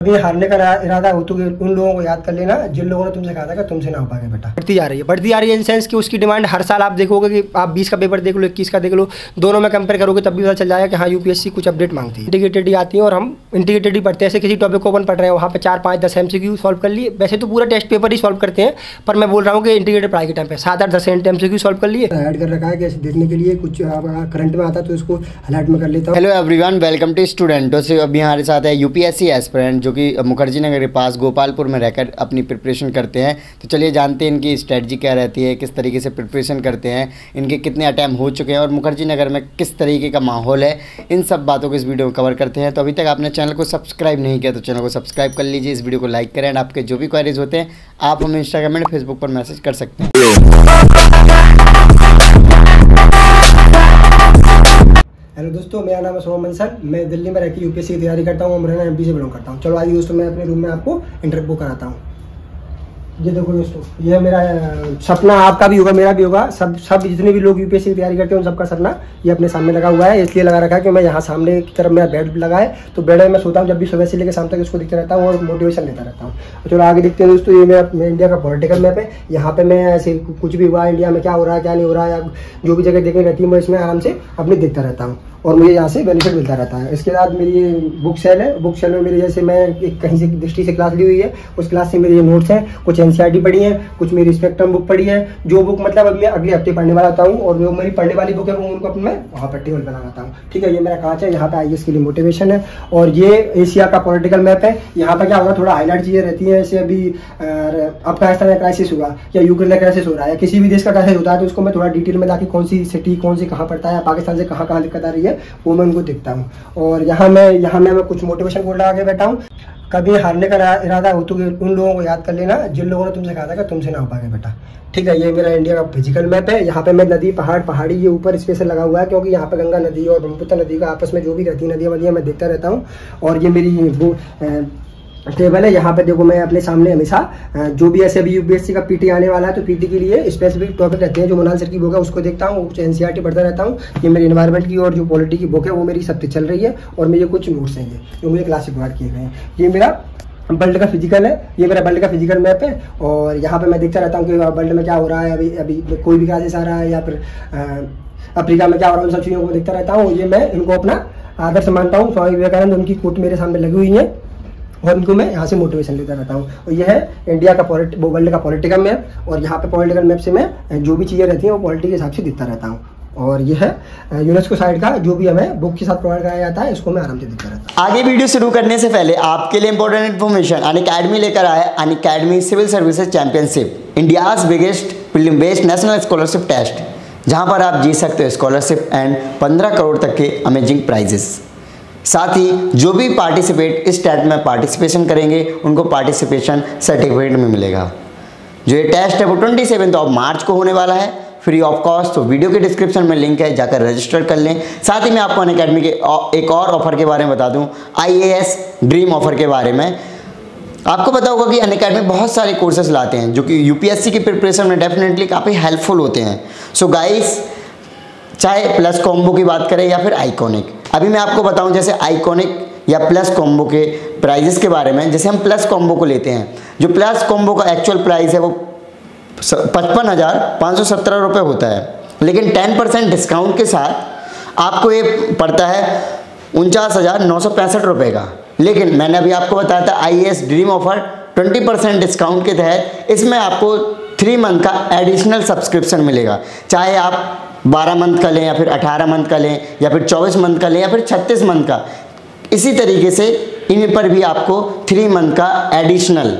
अभी हारने का इरादा हो तो उन लोगों को याद कर लेना जिन लोगों ने तुमसे कहा था कि तुमसे ना हो पाएगा बेटा। बढ़ती जा रही है इन सेंस कि उसकी डिमांड हर साल आप देखोगे कि आप 20 का पेपर देख लो, 21 का देख लो, दोनों में कंपेयर करोगे तब भी पता चल जाएगा कि हाँ यूपीएससी कुछ अपडेट मांगती है। इंटीग्रेटेड ही आती है और हम इंटीग्रेटेड ही पढ़ते हैं। ऐसे किसी टॉपिक को अपन पढ़ रहे हैं वहाँ पे 4, 5, 10 MCQ सॉल्व कर लिए। वैसे तो पूरा टेस्ट पेपर ही सॉल्व करते हैं, पर मैं बोल रहा हूँ कि इंटीग्रेटेड पढ़ाई के टाइम पे 7, 8, 10 MCQ सॉल्व कर लिए। ऐड कर रखा है कि देखने के लिए कुछ करंट में आता है तो इसको हाईलाइट में कर लेता हूँ। हेलो एवरीवन, वेलकम टू स्टूडेंटों से। अभी हमारे साथ है यूपीएससी एस्पिरेंट जो कि मुखर्जी नगर के पास गोपालपुर में रहकर अपनी प्रिपरेशन करते हैं। तो चलिए जानते हैं इनकी स्ट्रेटजी क्या रहती है, किस तरीके से प्रिपरेशन करते हैं, इनके कितने अटैम्प्ट हो चुके हैं और मुखर्जी नगर में किस तरीके का माहौल है, इन सब बातों को इस वीडियो में कवर करते हैं। तो अभी तक आपने चैनल को सब्सक्राइब नहीं किया तो चैनल को सब्सक्राइब कर लीजिए, इस वीडियो को लाइक करें एंड आपके जो भी क्वेरीज होते हैं आप हमें इंस्टाग्राम एंड फेसबुक पर मैसेज कर सकते हैं। हेलो दोस्तों, मेरा नाम है सोहम बंसल। मैं दिल्ली में रहकर यूपीएससी की तैयारी करता हूँ। मुरैना एमपी से बिलोंग करता हूँ। चलो आइए दोस्तों, मैं अपने रूम में आपको इंटरव्यू कराता हूँ। ये देखो दोस्तों, ये मेरा सपना आपका भी होगा, मेरा भी होगा, सब जितने भी लोग यूपीएससी की तैयारी करते हैं उन सबका सपना ये अपने सामने लगा हुआ है। इसलिए लगा रखा है कि मैं यहाँ सामने की तरफ मेरा बेड लगा है, तो बेड में मैं सोता हूँ जब भी, सुबह से लेकर शाम तक इसको देखता रहता हूँ और मोटिवेशन लेता रहता हूँ। चलो आगे देखते हैं दोस्तों। ये मेरा इंडिया का पॉलिटिकल मैप है। यहाँ पे मैं ऐसे कुछ भी हुआ इंडिया में क्या हो रहा है क्या नहीं हो रहा है, या जो भी जगह देखनी रहती है मैं इसमें आराम से अपनी देखता रहता हूँ और मुझे यहाँ से बेनिफिट मिलता रहता है। इसके बाद मेरी ये बुक सेल है। बुक सेल में मेरी जैसे मैं एक कहीं से दृष्टि से क्लास ली हुई है, उस क्लास से मेरे ये नोट्स हैं, कुछ एनसीईआरटी पढ़ी है, कुछ मेरी स्पेक्ट्रम बुक पढ़ी है। जो बुक मतलब अब मैं अगले हफ्ते पढ़ने वाला होता हूँ और जो मेरी पढ़ने वाली बुक है वो उनको अपने मैं वहाँ पर टेबल बना लाता हूँ। ठीक है, ये मेरा कांच है, यहाँ पे आईएएस के लिए मोटिवेशन है। और ये एशिया का पॉलिटिकल मैप है। यहाँ पर क्या होगा, थोड़ा हाईलाइट चीजें रहती है। जैसे अभी अफगानिस्तान में क्राइसिस हुआ या यूक्रेन में क्राइसिस हो रहा है, किसी भी देश का क्राइसिस होता है तो उसको मैं थोड़ा डिटेल में लाके कौन सी सिटी कौन सी कहाँ पड़ता है, पाकिस्तान से कहाँ दिक्कत आ रही है वो मैं उनको देखता हूँ। और यहाँ मैं कुछ मोटिवेशन कोड लगा के बैठा हूँ। कभी हारने का इरादा हो तो उन लोगों को याद कर लेना जिन लोगों ने तुमसे कहा था कि तुमसे ना हो पाएगा बेटा। ठीक है, ये मेरा इंडिया का फिजिकल मैप है। यहाँ पे मैं नदी पहाड़ी ये ऊपर स्पेशल लगा हुआ है क्योंकि यहाँ पे गंगा नदी और ब्रह्मपुत्र नदी का आपस में जो भी रहती है नदियाँ मैं देखता रहता हूँ। और ये मेरी टेबल है। यहाँ पे देखो मैं अपने सामने हमेशा जो भी ऐसे अभी यूपीएससी का पीटी आने वाला है तो पीटी के लिए स्पेसिफिक टॉपिक रहते हैं। जो मोनाल सर की बुक है उसको देखता हूँ, कुछ एनसीईआरटी पढ़ता रहता हूँ। ये मेरी एनवायरमेंट की और जो पॉलिटी की बुक है वो मेरी सबसे चल रही है। और मेरे कुछ नोट्स हैं ये जो मुझे क्लास से प्रोवाइड किए गए हैं। ये मेरा वर्ल्ड का फिजिकल है, ये मेरा वर्ल्ड का फिजिकल मैप है। और यहाँ पे मैं देखता रहता हूँ कि वर्ल्ड में क्या हो रहा है, अभी कोई भी क्राइसिस आ रहा है या फिर अफ्रीका में क्या हो रहा है, उन सब चीज़ों को देखता रहता हूँ। ये मैं इनको अपना आदर्श मानता हूँ। स्वामी विवेकानंद उनकी कोट मेरे सामने लगी हुई है और इनको मैं यहाँ से मोटिवेशन लेता रहता हूँ। और यह है इंडिया का वर्ल्ड का पॉलिटिकल मैप। और यहाँ पे पॉलिटिकल मैप से मैं जो भी चीज़ें रहती हैं वो पॉलिटी के हिसाब से देखता रहता हूँ। और यह है यूनेस्को साइड का जो भी हमें बुक के साथ प्रोवाइड कराया जाता है, इसको मैं आराम से देखता रहता हूँ। आगे वीडियो शुरू करने से पहले आपके लिए इंपॉर्टेंट इन्फॉर्मेशन, अनअकैडमी लेकर आया है Unacademy civil services championship, India's biggest prelim based national scholarship test, जहां पर आप जीत सकते हो स्कॉलरशिप एंड 15 करोड़ तक के अमेजिंग प्राइजेस। साथ ही जो भी पार्टिसिपेट इस टेस्ट में पार्टिसिपेशन करेंगे उनको पार्टिसिपेशन सर्टिफिकेट में मिलेगा। जो ये टेस्ट है वो 27 मार्च को होने वाला है, फ्री ऑफ कॉस्ट। तो वीडियो के डिस्क्रिप्शन में लिंक है, जाकर रजिस्टर कर लें। साथ ही मैं आपको अनअकैडमी के एक और ऑफर के बारे में बता दूं, आईएएस ड्रीम ऑफर के बारे में। आपको पता होगा कि अनअकैडमी बहुत सारे कोर्सेज लाते हैं जो कि यूपीएससी की प्रिपरेशन में डेफिनेटली काफ़ी हेल्पफुल होते हैं। सो गाइस, चाहे प्लस कॉम्बो की बात करें या फिर आइकॉनिक, अभी मैं आपको बताऊं जैसे आइकॉनिक या प्लस कॉम्बो के प्राइजेस के बारे में। जैसे हम प्लस कॉम्बो को लेते हैं, जो प्लस कॉम्बो का एक्चुअल प्राइस है वो 55,517 रुपये होता है, लेकिन 10% डिस्काउंट के साथ आपको ये पड़ता है 49,965 रुपये का। लेकिन मैंने अभी आपको बताया था आईएएस ड्रीम ऑफर 20% डिस्काउंट के तहत इसमें आपको 3 मंथ का एडिशनल सब्सक्रिप्शन मिलेगा। चाहे आप 12 मंथ का लें या फिर 18 मंथ का लें या फिर 24 मंथ का लें या फिर 36 मंथ का, इसी तरीके से इन पर भी आपको 3 मंथ का एडिशनल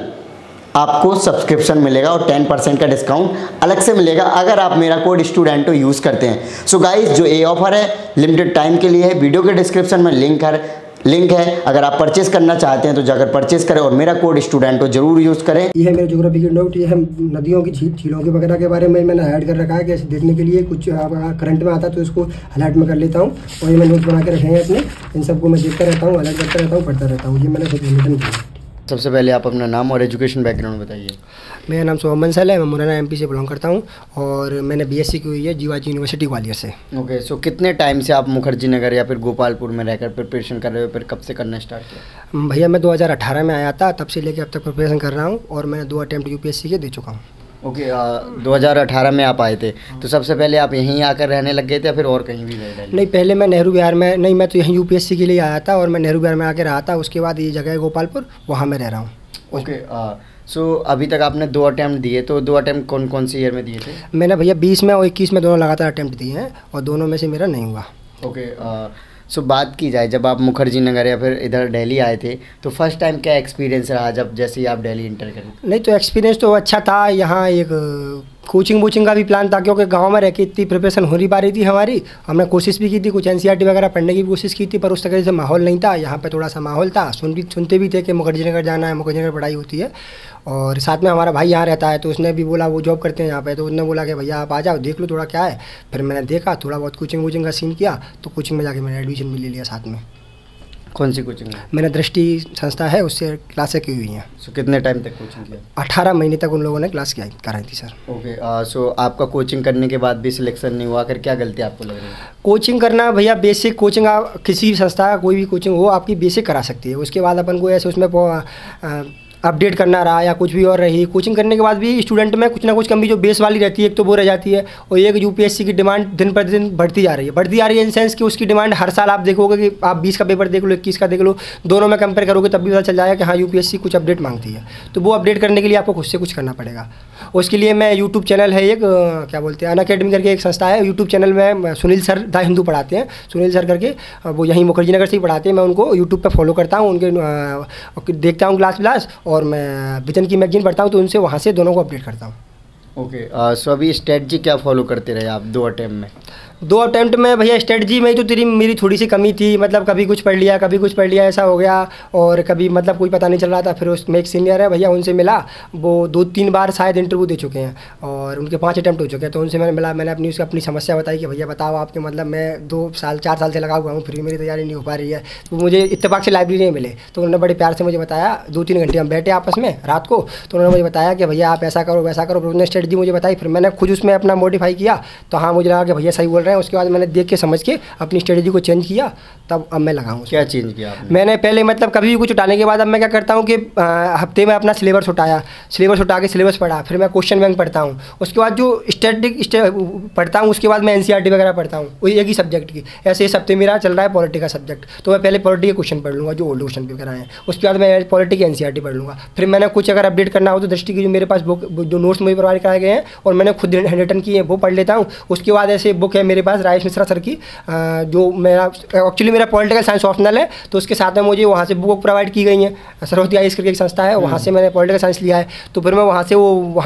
आपको सब्सक्रिप्शन मिलेगा और 10% का डिस्काउंट अलग से मिलेगा अगर आप मेरा कोड स्टूडेंटो यूज़ करते हैं। सो गाइस, जो ये ऑफर है लिमिटेड टाइम के लिए है। वीडियो के डिस्क्रिप्शन में लिंक है, अगर आप परचेस करना चाहते हैं तो जाकर परचेस करें और मेरा कोड स्टूडेंटो जरूर यूज़ करें। ये है मेरा ज्योग्राफी की नोट। ये है नदियों की झीलों के वगैरह के बारे में मैंने ऐड कर रखा है कि देखने के लिए कुछ करंट में आता है तो इसको हाईलाइट में कर लेता हूँ। और ये मैं नोट बना के रखे हैं अपने, इन सबको मैं देखता रहता हूँ, हाईलाइट करता रहता हूँ, पढ़ता रहता हूँ। ये मैंने सब रिटर्न किया। सबसे पहले आप अपना नाम और एजुकेशन बैकग्राउंड बताइए। मेरा नाम सोहम बंसल है, मैं मुरैना एमपी से बिलोंग करता हूँ और मैंने बीएससी की हुई है जीवाजी यूनिवर्सिटी ग्वालियर से। ओके, सो कितने टाइम से आप मुखर्जी नगर या फिर गोपालपुर में रहकर प्रिपरेशन कर रहे हो, फिर कब से करना स्टार्ट किया? भैया मैं 2018 में आया था, तब से लेकर अब तक प्रिपरेशन कर रहा हूँ और मैंने 2 अटैम्प्ट यूपीएससी के दे चुका हूँ। ओके, 2018 में आप आए थे, तो सबसे पहले आप यहीं आकर रहने लग गए थे या फिर और कहीं भी रहे? नहीं, पहले मैं नेहरू विहार में, नहीं मैं तो यहीं यूपीएससी के लिए आया था और मैं नेहरू विहार में आके रहा था। उसके बाद ये जगह है गोपालपुर, वहाँ मैं रह रहा हूँ। ओके, सो अभी तक आपने 2 अटैम्प्ट दिए, तो 2 अटैम्प्ट कौन कौन सी ईयर में दिए थे? मैंने भैया 20 में और 21 में दोनों लगातार अटैम्प्ट दिए हैं और दोनों में से मेरा नहीं हुआ। ओके, सो बात की जाए, जब आप मुखर्जी नगर या फिर इधर दिल्ली आए थे तो फर्स्ट टाइम क्या एक्सपीरियंस रहा जब जैसे ही आप दिल्ली इंटर करें? नहीं तो एक्सपीरियंस तो अच्छा था। यहाँ एक कोचिंग वोचिंग का भी प्लान था, क्योंकि गांव में रह के इतनी प्रिपरेशन हो नहीं पा रही थी हमारी। हमने कोशिश भी की थी, कुछ एनसीईआरटी वगैरह पढ़ने की कोशिश की थी, पर उस तरह से माहौल नहीं था। यहाँ पे थोड़ा सा माहौल था, सुनते भी थे कि मुखर्जी नगर जाना है, मुखर्जी नगर पढ़ाई होती है। और साथ में हमारा भाई यहाँ रहता है, तो उसने भी बोला, वो जॉब करते हैं यहाँ पे, तो उसने बोला कि भैया आप आ जाओ, देख लो थोड़ा क्या है। फिर मैंने देखा, थोड़ा बहुत कोचिंग वोचिंग का सीन किया, तो कोचिंग में जाके मैंने एडमिशन भी ले लिया साथ में। कौन सी कोचिंग में? मैंने दृष्टि संस्था है, उससे क्लासें की हुई हैं। सो कितने टाइम तक कोचिंग किया? 18 महीने तक उन लोगों ने क्लास कराई थी सर। ओके, सो आपका कोचिंग करने के बाद भी सिलेक्शन नहीं हुआ, कर क्या गलती आपको लग रही है? कोचिंग करना भैया, बेसिक कोचिंग, आप किसी भी संस्था का कोई भी कोचिंग हो, आपकी बेसिक करा सकती है। उसके बाद अपन को ऐसे उसमें अपडेट करना रहा या कुछ भी और रही, कोचिंग करने के बाद भी स्टूडेंट में कुछ ना कुछ कमी जो बेस वाली रहती है, एक तो वो रह जाती है। और एक यूपीएससी की डिमांड दिन पर दिन बढ़ती जा रही है इन सेंस कि उसकी डिमांड हर साल आप देखोगे कि आप 20 का पेपर देख लो, 21 का देख लो, दोनों में कंपेयर करोगे तब भी पता चल जाएगा कि हाँ यूपीएससी कुछ अपडेट मांगती है। तो वो अपडेट करने के लिए आपको खुद से कुछ करना पड़ेगा। उसके लिए मैं यूट्यूब चैनल है एक, क्या बोलते हैं, अनअकैडमी करके एक संस्था है, यूट्यूब चैनल में सुनील सर द हिंदू पढ़ाते हैं, सुनील सर करके, वो यहीं मुखर्जी नगर से ही पढ़ाते हैं। मैं उनको यूट्यूब पर फॉलो करता हूँ, उनके देखता हूँ क्लास और मैं विजन की मैगजीन पढ़ता हूँ, तो उनसे वहाँ से दोनों को अपडेट करता हूँ। ओके, सो अभी स्ट्रेटजी क्या फॉलो करते रहे आप 2 अटैम्प्ट में? 2 अटैम्प्ट में भैया स्ट्रेटजी में ही तो मेरी थोड़ी सी कमी थी। मतलब कभी कुछ पढ़ लिया, कभी कुछ पढ़ लिया, ऐसा हो गया। और कभी मतलब कोई पता नहीं चल रहा था। फिर उसमें एक सीनियर है भैया, उनसे मिला, वो 2-3 बार शायद इंटरव्यू दे चुके हैं और उनके 5 अटैम्प्ट हो चुके हैं। तो उनसे मैंने मिला, मैंने अपनी समस्या बताई कि भैया बताओ आपके, मतलब मैं 4 साल से लगा हुआ हूँ, फिर भी मेरी तैयारी नहीं हो पा रही है। तो मुझे इत्तेफाक से लाइब्रेरी नहीं मिले, तो उन्होंने बड़े प्यार से मुझे बताया। 2-3 घंटे हम बैठे आपस में रात को, तो उन्होंने मुझे बताया कि भैया आप ऐसा करो वैसा करो। फिर उन्होंने स्ट्रेटजी मुझे बताई, फिर मैंने खुद उसमें अपना मॉडिफाई किया। तो हाँ, मुझे लगा कि भैया सही बोल रहे हैं। उसके बाद मैंने देख के समझ के अपनी स्ट्रेटजी को चेंज किया, तब अब मैं लगाऊँ। क्या चेंज किया आपने? मैंने पहले मतलब कभी भी कुछ उठाने के बाद अब मैं क्या करता हूँ कि हफ्ते में अपना सिलेबस उठा के सिलेबस पढ़ा, फिर मैं क्वेश्चन बैंक पढ़ता हूँ। उसके बाद जो स्टैटिक पढ़ता हूँ, उसके बाद मैं एनसीईआरटी वगैरह पढ़ता हूँ, वही एक ही सब्जेक्ट की। ऐसे इस हफ्ते मेरा चल रहा है पॉलिटी का सब्जेक्ट, तो मैं पहले पॉलिटी के क्वेश्चन पढ़ लूँगा जो ओल्ड क्वेश्चन पेपर आए हैं। उसके बाद मैं पॉलिटी की एनसीईआरटी पढ़ लूँगा। फिर मैंने कुछ अगर अपडेट करना हो तो दृष्टि की जो मेरे पास बुक, जो नोट्स मुझे प्रोवाइड कराए गए हैं और मैंने खुद हैंड रिटन किए हैं, वो पढ़ लेता हूँ। उसके बाद ऐसे बुक है मेरे पास राजेश मिश्रा सर की, जो एक्चुअली मेरा पॉलिटिकल साइंस ऑप्शनल है, तो उसके साथ में मुझे वहाँ से बुक प्रोवाइड की गई हैं। सरस्वती आईएएस करके एक संस्था है, वहाँ से मैंने पॉलिटिकल साइंस लिया है। तो फिर मैं वहाँ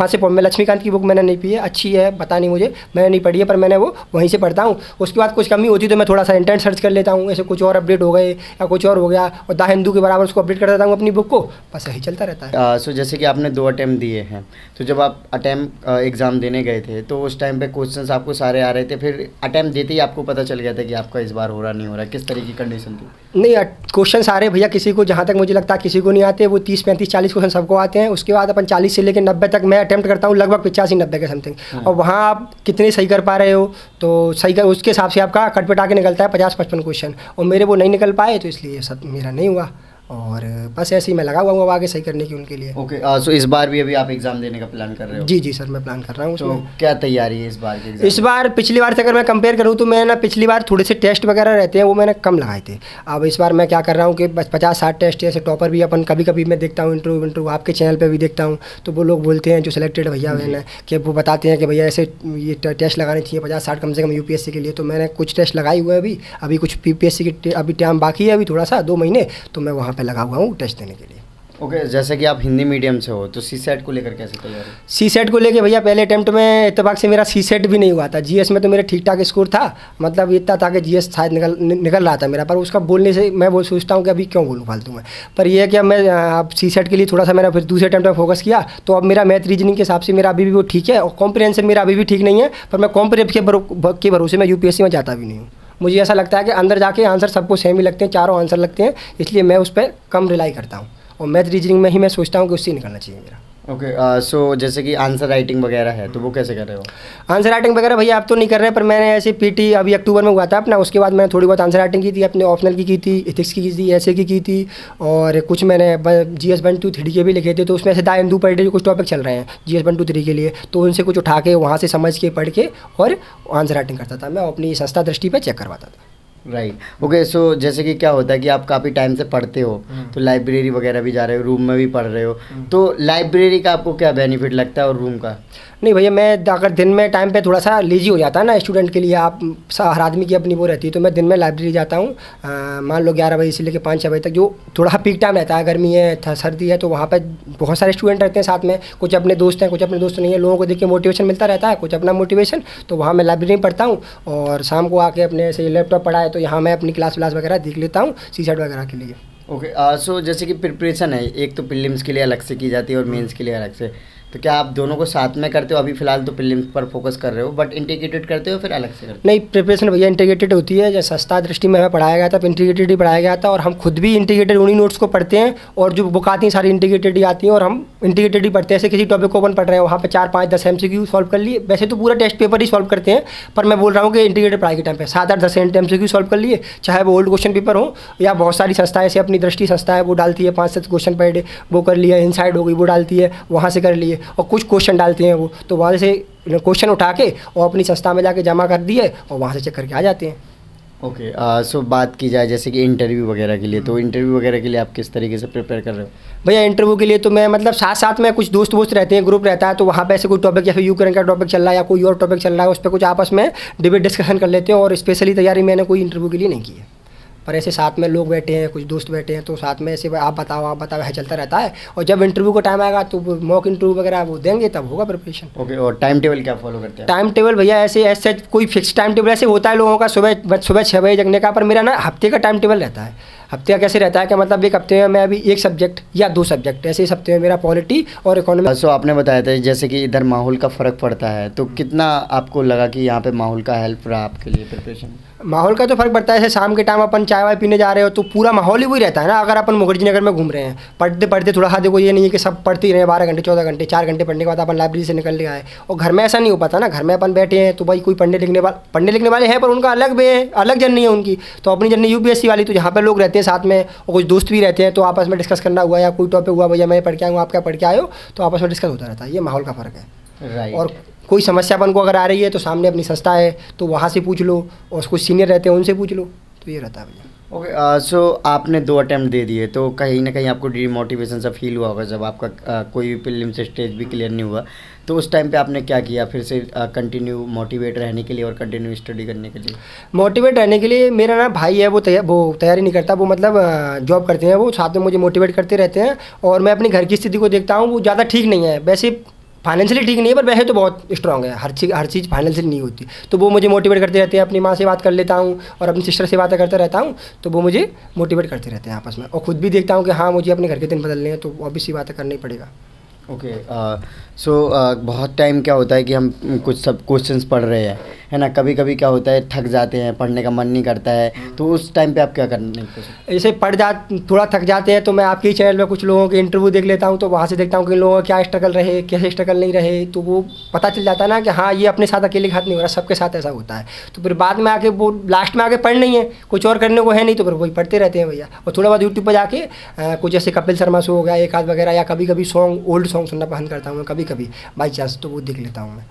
से मैं लक्ष्मीकांत की बुक मैंने नहीं पी है, अच्छी है, पता नहीं मुझे, मैंने नहीं पढ़ी है, पर मैंने वो वहीं से पढ़ता हूँ। उसके बाद कुछ कमी होती है तो मैं थोड़ा सा इंटरनेट सर्च कर लेता हूँ, ऐसे कुछ और अपडेट हो गए या कुछ और हो गया, और द हिंदू के बराबर उसको अपडेट कर देता हूँ अपनी बुक को, बस यही चलता रहता है। सो जैसे कि आपने 2 अटैम्प्ट दिए हैं, तो जब आप अटैम्प्ट एग्ज़ाम देने गए थे तो उस टाइम पे क्वेश्चंस आपको सारे आ रहे थे, फिर अटैम्प्ट देते ही आपको पता चल गया था कि आपका इस बार हो रहा नहीं हो रहा? किस तरह की कंडीशन थी? नहीं, क्वेश्चन सारे भैया किसी को, जहाँ तक मुझे लगता है किसी को नहीं आते। वो 30, 35, 40 क्वेश्चन सबको आते हैं। उसके बाद अपन 40 से लेकर 90 तक मैं अटैम्प्ट करता हूँ, लगभग 85-90 के समथिंग। और वहाँ आप कितने सही कर पा रहे हो, तो सही कर उसके हिसाब से आपका कट पिटा के निकलता है 50-55 क्वेश्चन। और मेरे वो नहीं निकल पाए, तो इसलिए सब मेरा नहीं हुआ। और बस ऐसे ही मैं लगा हुआ हूँ आगे सही करने की उनके लिए। ओके, सो इस बार भी अभी आप एग्ज़ाम देने का प्लान कर रहे हो? जी सर, मैं प्लान कर रहा हूँ। तो क्या तैयारी है इस बार की? इस बार पिछली बार से अगर मैं कंपेयर करूँ तो मैं ना, पिछली बार थोड़े से टेस्ट वगैरह रहते हैं वो मैंने कम लगाए थे। अब इस बार मैं क्या कर रहा हूँ कि बस 50-60 टेस्ट, जैसे टॉपर भी अपन कभी कभी मैं देखता हूँ, इंटरव्यू आपके चैनल पर भी देखता हूँ, तो वो लोग बोलते हैं जो सिलेक्टेड भैया हैं कि वो बताते हैं कि भैया ऐसे ये टेस्ट लगाने चाहिए 50-60 कम से कम यूपीएससी के लिए। तो मैंने कुछ टेस्ट लगाए हुए हैं अभी कुछ पीपीएससी की अभी टाइम बाकी है, अभी थोड़ा सा 2 महीने, तो मैं वहाँ पर लगा हुआ हूँ टेस्ट देने के लिए। ओके, जैसे कि आप हिंदी मीडियम से हो तो सीसेट को लेकर कैसे तैयार है? सीसेट को लेके भैया पहले अटेम्प्ट में इत्तेफाक से मेरा सीसेट भी नहीं हुआ था। जीएस में तो मेरा ठीक ठाक स्कोर था, मतलब इतना था कि जीएस शायद निकल रहा था मेरा, पर उसका बोलने से मैं वो सोचता हूँ कि अभी क्यों बोलूँ फालतू में। पर यह है कि अब मैं अब सीसेट के लिए थोड़ा सा मैंने फिर दूसरे अटेम्प्ट में फोकस किया, तो अब मेरा मैथ रीजनिंग के हिसाब से मेरा अभी भी वो ठीक है, और कॉम्प्रिहेंसिव मेरा अभी भी ठीक नहीं है। पर मैं कॉम्प्रिहेंसिव के भरोसे मैं यूपीएससी में जाता भी नहीं हूँ। मुझे ऐसा लगता है कि अंदर जाके आंसर सबको सेम ही लगते हैं, चारों आंसर लगते हैं, इसलिए मैं उस पर कम रिलाई करता हूँ। और मैथ रीजनिंग में ही मैं सोचता हूँ कि उससे निकलना चाहिए मेरा। ओके, सो जैसे कि आंसर राइटिंग वगैरह है तो वो कैसे कर रहे हो? आंसर राइटिंग वगैरह भैया आप तो नहीं कर रहे, पर मैंने ऐसे पीटी अभी अक्टूबर में हुआ था अपना, उसके बाद मैंने थोड़ी बहुत आंसर राइटिंग की थी, अपने ऑप्शनल की थी, एथिक्स की थी, ऐसे की थी, और कुछ मैंने GS 1 2 3 के भी लिखे थे। तो उसमें से दा हिंदू पर डे कुछ टॉपिक चल रहे हैं GS 1 2 3 के लिए, तो उनसे कुछ उठा के वहाँ से समझ के पढ़ के और आंसर राइटिंग करता था मैं, अपनी संस्था दृष्टि पर चेक करवाता था। राइट। ओके, सो जैसे कि क्या होता है कि आप काफ़ी टाइम से पढ़ते हो, तो लाइब्रेरी वगैरह भी जा रहे हो, रूम में भी पढ़ रहे हो, तो लाइब्रेरी का आपको क्या बेनिफिट लगता है और रूम का? नहीं भैया, मैं अगर दिन में टाइम पे थोड़ा सा लेजी हो जाता है ना स्टूडेंट के लिए, आप हर आदमी की अपनी वो रहती है, तो मैं दिन में लाइब्रेरी जाता हूँ। मान लो 11 बजे से लेकर 5-6 बजे तक, जो थोड़ा पीक टाइम रहता है, गर्मी है सर्दी है, तो वहाँ पे बहुत सारे स्टूडेंट रहते हैं साथ में, कुछ अपने दोस्त हैं कुछ अपने दोस्त नहीं है, लोगों को देख के मोटिवेशन मिलता रहता है, कुछ अपना मोटिवेशन, तो वहाँ मैं लाइब्रेरी में पढ़ता हूँ। और शाम को आके अपने ऐसे लैपटॉप पढ़ा है तो यहाँ मैं अपनी क्लास वगैरह देख लेता हूँ CSAT वगैरह के लिए। ओके, सो जैसे कि प्रिपरेशन है, एक तो प्रीलिम्स के लिए अलग से की जाती है और मेंस के लिए अलग से, तो क्या आप दोनों को साथ में करते हो? अभी फिलहाल तो प्रीलिम्स पर फोकस कर रहे हो, बट इंटीग्रेटेड करते हो फिर अलग से करते हो? नहीं, प्रिपरेशन भैया इंटीग्रेटेड होती है। जैसे संस्था दृष्टि में हमें पढ़ाया गया था, इंटीग्रेटेड ही पढ़ाया गया था, और हम खुद भी इंटीग्रेटेड उन्हीं नोट्स को पढ़ते हैं, और जो बुक आती हैं सारी इंटीग्रेटेड ही आती हैं, और हम इंटीग्रेटेड ही पढ़ते हैं। ऐसे किसी टॉपिक को अपन पढ़ रहे हैं, वहाँ पे 4 5 10 MCQ सॉल्व कर लिए, वैसे तो पूरा टेस्ट पेपर ही सॉल्व करते हैं, पर मैं बोल रहा हूँ कि इंटीग्रेटेड पढ़ाई के टाइम पे 7 8 10 MCQ सॉल्व कर लिए, चाहे वो ओल्ड क्वेश्चन पेपर हो, या बहुत सारी संस्थाएं ऐसे अपनी दृष्टि संस्था है वो डालती है 5-7 क्वेश्चन पर डे, वो कर लिया। इनसाइड हो गई वो डालती है, वहाँ से कर लिए, और कुछ क्वेश्चन डालते हैं वो, तो वहाँ से क्वेश्चन उठा के और अपनी संस्था में जाके जमा कर दिए, और वहाँ से चेक करके आ जाते हैं। ओके, सो बात की जाए जैसे कि इंटरव्यू वगैरह के लिए, तो इंटरव्यू वगैरह के लिए आप किस तरीके से प्रिपेयर कर रहे हो? भैया इंटरव्यू के लिए तो मैं मतलब साथ साथ में कुछ दोस्त रहते हैं, ग्रुप रहता है, तो वहाँ पे ऐसे कोई टॉपिक जैसे यूक्रेन का टॉपिक चल रहा है या कोई और टॉपिक चल रहा है, उस पर कुछ आपस में डिबेट डिस्कशन कर लेते हैं। और स्पेशली तैयारी मैंने कोई इंटरव्यू के लिए नहीं की है, पर ऐसे साथ में लोग बैठे हैं, कुछ दोस्त बैठे हैं, तो साथ में ऐसे आप बताओ है चलता रहता है। और जब इंटरव्यू का टाइम आएगा तो मॉक इंटरव्यू वगैरह वो देंगे, तब होगा प्रिपरेशन। ओके, और टाइम टेबल क्या फॉलो करते हैं? टाइम टेबल भैया ऐसे कोई फिक्स टाइम टेबल ऐसे होता है लोगों का, सुबह 6 बजे जगने का, पर मेरा ना हफ्ते का टाइम टेबल रहता है। हफ्ते का कैसे रहता है कि मतलब एक हफ्ते में मैं अभी 1 सब्जेक्ट या 2 सब्जेक्ट, ऐसे इस हफ्ते में मेरा पॉलिटी और इकोनॉमी। सो आपने बताया था जैसे कि इधर माहौल का फ़र्क पड़ता है, तो कितना आपको लगा कि यहाँ पे माहौल का हेल्प रहा आपके लिए प्रिपरेशन? माहौल का तो फ़र्क पड़ता है। जैसे शाम के टाइम अपन चाय वाय पीने जा रहे हो तो पूरा माहौल ही वही रहता है ना। अगर अपन मुखर्जी नगर में घूम रहे हैं, पढ़ते पढ़ते थोड़ा सा, देखो ये नहीं है कि सब पढ़ते ही रहे 12 घंटे 14 घंटे, 4 घंटे पढ़ने के बाद अपन लाइब्रेरी से निकल के आए। और घर में ऐसा नहीं हो पाता ना, घर में अपन बैठे हैं तो भाई कोई पढ़ने लिखने वाले हैं, पर उनका अलग जर्नी है उनकी। तो अपनी जर्नी UPSC वाली, तो जहाँ पर लोग रहते हैं साथ में और कुछ दोस्त भी रहते हैं, तो आपस में डिस्कस करना हुआ या कोई टॉपिक हुआ, भैया मैं पढ़ के आऊँ, आप क्या पढ़ के आए हो, तो आपस में डिस्कस होता रहता है। ये माहौल का फ़र्क है। राइट। और कोई समस्या अपन को अगर आ रही है तो सामने अपनी संस्था है तो वहाँ से पूछ लो, और कुछ सीनियर रहते हैं उनसे पूछ लो, तो ये रहता है भैया। ओके, सो आपने 2 अटैम्प्ट दे दिए, तो कहीं ना कहीं आपको डिमोटिवेशन सा फील हुआ होगा जब आपका कोई भी प्रीलिम से स्टेज भी क्लियर नहीं हुआ, तो उस टाइम पे आपने क्या किया फिर से कंटिन्यू मोटिवेट रहने के लिए और कंटिन्यू स्टडी करने के लिए? मोटिवेट रहने के लिए मेरा ना भाई है, वो तैयारी नहीं करता, वो मतलब जॉब करते हैं, वो साथ में मुझे मोटिवेट करते रहते हैं। और मैं अपनी घर की स्थिति को देखता हूँ, वो ज़्यादा ठीक नहीं है, वैसे फाइनेंशियली ठीक नहीं है, पर वैसे तो बहुत स्ट्रांग है। हर चीज़ फाइनेंशियली नहीं होती, तो वो मुझे मोटिवेट करते रहते हैं। अपनी माँ से बात कर लेता हूँ और अपनी सिस्टर से बातें करता रहता हूँ, तो वो मुझे मोटिवेट करते रहते हैं आपस में। और खुद भी देखता हूँ कि हाँ मुझे अपने घर के दिन बदलने हैं, तो ऑब्वियस सी बातें करना ही पड़ेगा। ओके, सो बहुत टाइम क्या होता है कि हम कुछ सब क्वेश्चंस पढ़ रहे हैं, है ना, कभी कभी क्या होता है थक जाते हैं, पढ़ने का मन नहीं करता है, तो उस टाइम पे आप क्या करने की कोशिश? ऐसे थोड़ा थक जाते हैं तो मैं आपके ही चैनल में कुछ लोगों के इंटरव्यू देख लेता हूँ, तो वहाँ से देखता हूँ कि लोगों का क्या स्ट्रगल रहे, कैसे स्ट्रगल नहीं रहे, तो वो पता चल जाता है ना कि हाँ ये अपने साथ अकेले के साथ नहीं हो रहा, सबके साथ ऐसा होता है। तो फिर बाद में आके वो लास्ट में आके पढ़ नहीं है, कुछ और करने को है नहीं, तो फिर वही पढ़ते रहते हैं भैया। और थोड़ा बहुत यूट्यूब पर जाके कुछ जैसे कपिल शर्मा शो हो गया, एक आध वगैरह, या कभी कभी ओल्ड सॉन्ग सुनना पसंद करता हूँ मैं, कभी कभी बाई चांस, तो वो देख लेता हूँ मैं।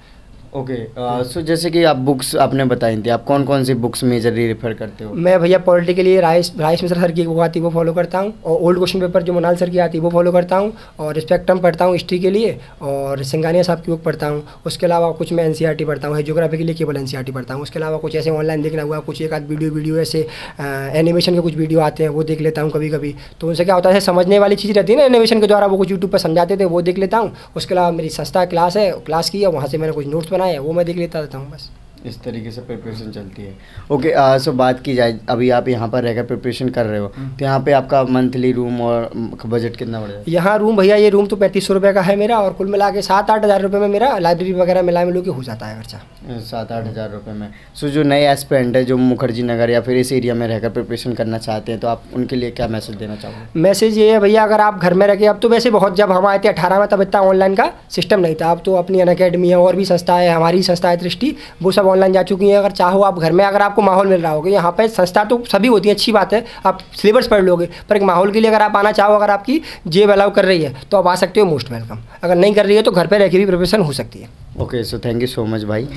ओके, सो जैसे कि आप बुक्स आपने बताई थी, आप कौन कौन सी बुक्स मेजरली रेफर करते हो? मैं भैया पॉलिटी के लिए राइस मिश्रा सर की वो आती है वो फॉलो करता हूँ, और ओल्ड क्वेश्चन पेपर जो मोनाल सर की आती है वो फॉलो करता हूँ, और स्पेक्ट्रम पढ़ता हूँ हिस्ट्री के लिए, और सिंगानिया साहब की बुक पढ़ता हूँ। उसके अलावा कुछ मैं NCERT पढ़ता हूँ, ज्योग्राफी के लिए केवल NCERT पढ़ता हूँ। उसके अलावा कुछ ऐसे ऑनलाइन देखना हुआ, कुछ एक आध वीडियो ऐसे एनिमेशन के कुछ वीडियो आते हैं वो देख लेता हूँ कभी कभी। तो उनसे क्या होता है, समझने वाली चीज़ रहती है ना एनिमेशन के द्वारा, वो कुछ यूट्यूब पर समझाते थे वो देख लेता हूँ। उसके अलावा मेरी संस्था क्लास की है, वहाँ से मैंने कुछ नोट्स बनाए हैं वो मैं देख लेता रहता हूँ बस। इस तरीके से प्रिपरेशन चलती है। ओके, सो बात की जाए, अभी आप यहाँ पर रहकर प्रिपरेशन कर रहे हो, तो यहाँ पे आपका मंथली रूम और बजट कितना बढ़ जाता है? यहाँ रूम भैया, ये रूम तो 3500 रुपये का है मेरा, और कुल मिला के 7-8 हज़ार रुपये में मेरा लाइब्रेरी वगैरह मिला मिलू के हो जाता है खर्चा। 7-8 हज़ार रुपये में। सो जो नए एस्पिरेंट है जो मुखर्जी नगर या फिर इस एरिया में रहकर प्रिपरेशन करना चाहते हैं, तो आप उनके लिए क्या मैसेज देना चाहोगे? मैसेज ये है भैया, अगर आप घर में रह के, अब तो वैसे बहुत, जब हम आए थे 18 में तब इतना ऑनलाइन का सिस्टम नहीं था, अब तो अपनी अनअकैडमी है और भी संस्था है, हमारी संस्था है दृष्टि, वो सब ऑनलाइन जा चुकी हैं। अगर चाहो आप घर में, अगर आपको माहौल मिल रहा होगा, यहाँ पे संस्था तो सभी होती है, अच्छी बात है, आप सिलेबस पढ़ लोगे, पर एक माहौल के लिए अगर आप आना चाहो, अगर आपकी जेब अलाउ कर रही है तो आप आ सकते हो, मोस्ट वेलकम। अगर नहीं कर रही है तो घर पे रह के भी प्रिपरेशन हो सकती है। Okay, so thank you so much भाई।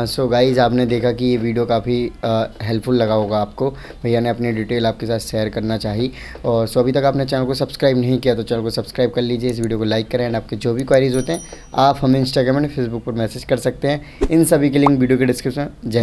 सो गाइज़, आपने देखा कि ये वीडियो काफ़ी हेल्पफुल लगा होगा आपको। भैया ने अपनी डिटेल आपके साथ शेयर करना चाहिए, और सो अभी तक आपने चैनल को सब्सक्राइब नहीं किया तो चैनल को सब्सक्राइब कर लीजिए, इस वीडियो को लाइक करें, एंड आपके जो भी क्वेरीज होते हैं आप हमें इंस्टाग्राम एंड फेसबुक पर मैसेज कर सकते हैं। इन सभी के लिंक वीडियो के डिस्क्रिप्शन में। जय